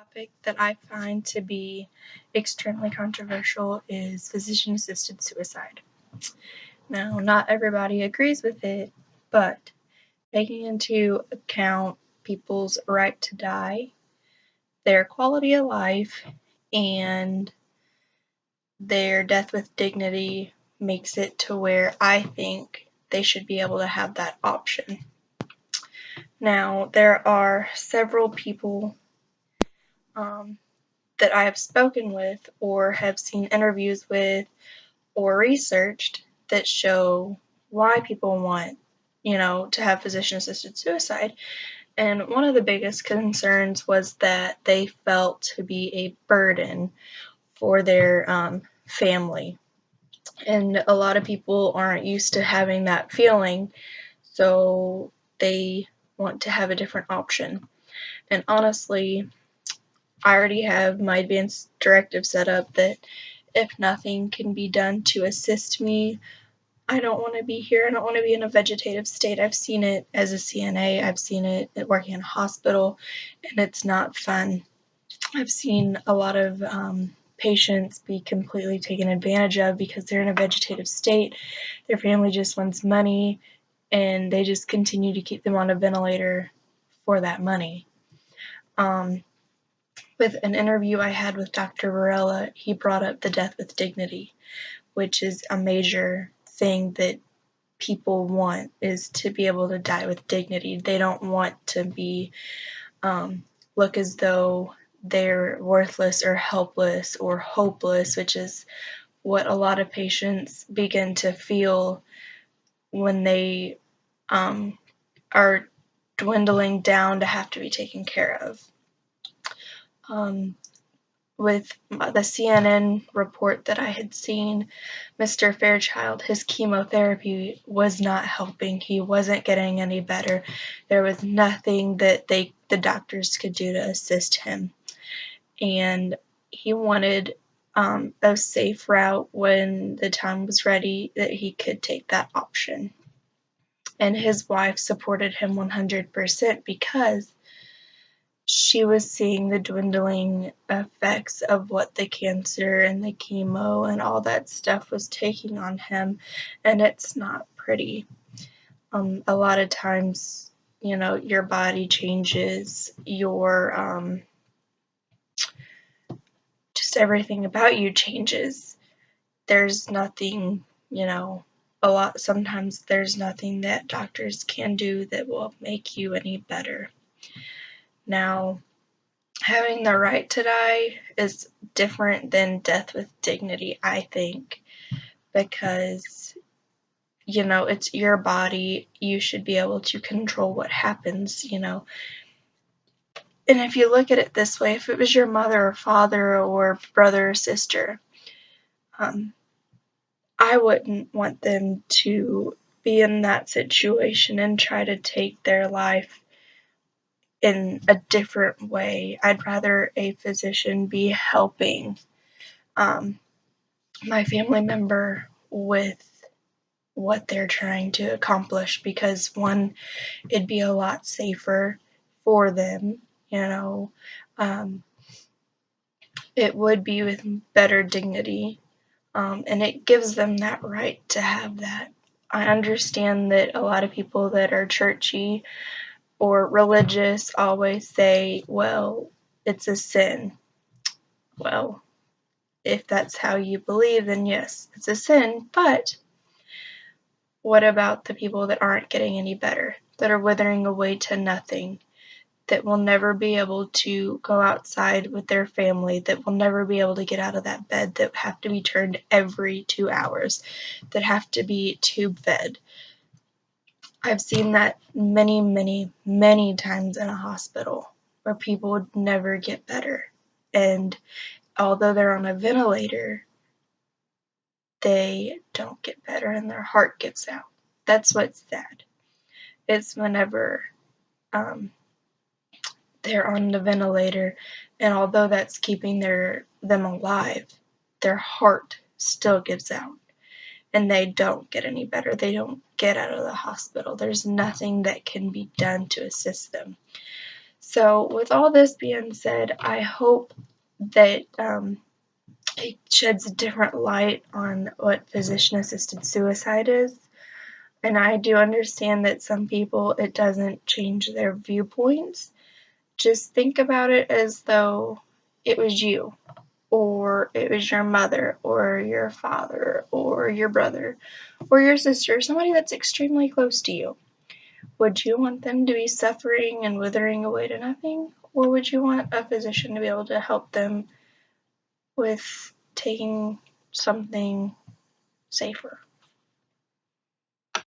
topic that I find to be extremely controversial is physician-assisted suicide. Now, not everybody agrees with it, but taking into account people's right to die, their quality of life, and their death with dignity makes it to where I think they should be able to have that option. Now, there are several people that I have spoken with or have seen interviews with or researched that show why people want, to have physician-assisted suicide. And one of the biggest concerns was that they felt to be a burden for their family. And a lot of people aren't used to having that feeling, so they want to have a different option. And honestly, I already have my advance directive set up that if nothing can be done to assist me, I don't want to be here. I don't want to be in a vegetative state. I've seen it as a CNA. I've seen it working in a hospital, and it's not fun. I've seen a lot of patients be completely taken advantage of because they're in a vegetative state. Their family just wants money, and they just continue to keep them on a ventilator for that money. With an interview I had with Dr. Varela, he brought up the death with dignity, which is a major thing that people want, is to be able to die with dignity. They don't want to be look as though they're worthless or helpless or hopeless, which is what a lot of patients begin to feel when they are dwindling down to have to be taken care of. With the CNN report that I had seen, Mr. Fairchild, his chemotherapy was not helping. He wasn't getting any better. There was nothing that the doctors could do to assist him. And he wanted a safe route when the time was ready that he could take that option. And his wife supported him 100% because she was seeing the dwindling effects of what the cancer and the chemo and all that stuff was taking on him, and it's not pretty. A lot of times, your body changes, your just everything about you changes. There's nothing, sometimes there's nothing that doctors can do that will make you any better. Now, having the right to die is different than death with dignity, I think, because, it's your body. You should be able to control what happens, And if you look at it this way, if it was your mother or father or brother or sister, I wouldn't want them to be in that situation and try to take their life in a different way. I'd rather a physician be helping my family member with what they're trying to accomplish, because one, it'd be a lot safer for them, it would be with better dignity, and it gives them that right to have that. I understand that a lot of people that are churchy or religious always say, well, it's a sin. Well, if that's how you believe, then yes, it's a sin, but what about the people that aren't getting any better, that are withering away to nothing, that will never be able to go outside with their family, that will never be able to get out of that bed, that have to be turned every 2 hours, that have to be tube fed? I've seen that many, many, many times in a hospital where people would never get better. And although they're on a ventilator, they don't get better and their heart gives out. That's what's sad. It's whenever they're on the ventilator, and although that's keeping them alive, their heart still gives out. And they don't get any better. They don't get out of the hospital. There's nothing that can be done to assist them. So with all this being said, I hope that it sheds a different light on what physician-assisted suicide is. And I do understand that some people, it doesn't change their viewpoints. Just think about it as though it was you, or it was your mother, or your father, or your brother, or your sister, somebody that's extremely close to you. Would you want them to be suffering and withering away to nothing? Or would you want a physician to be able to help them with taking something safer?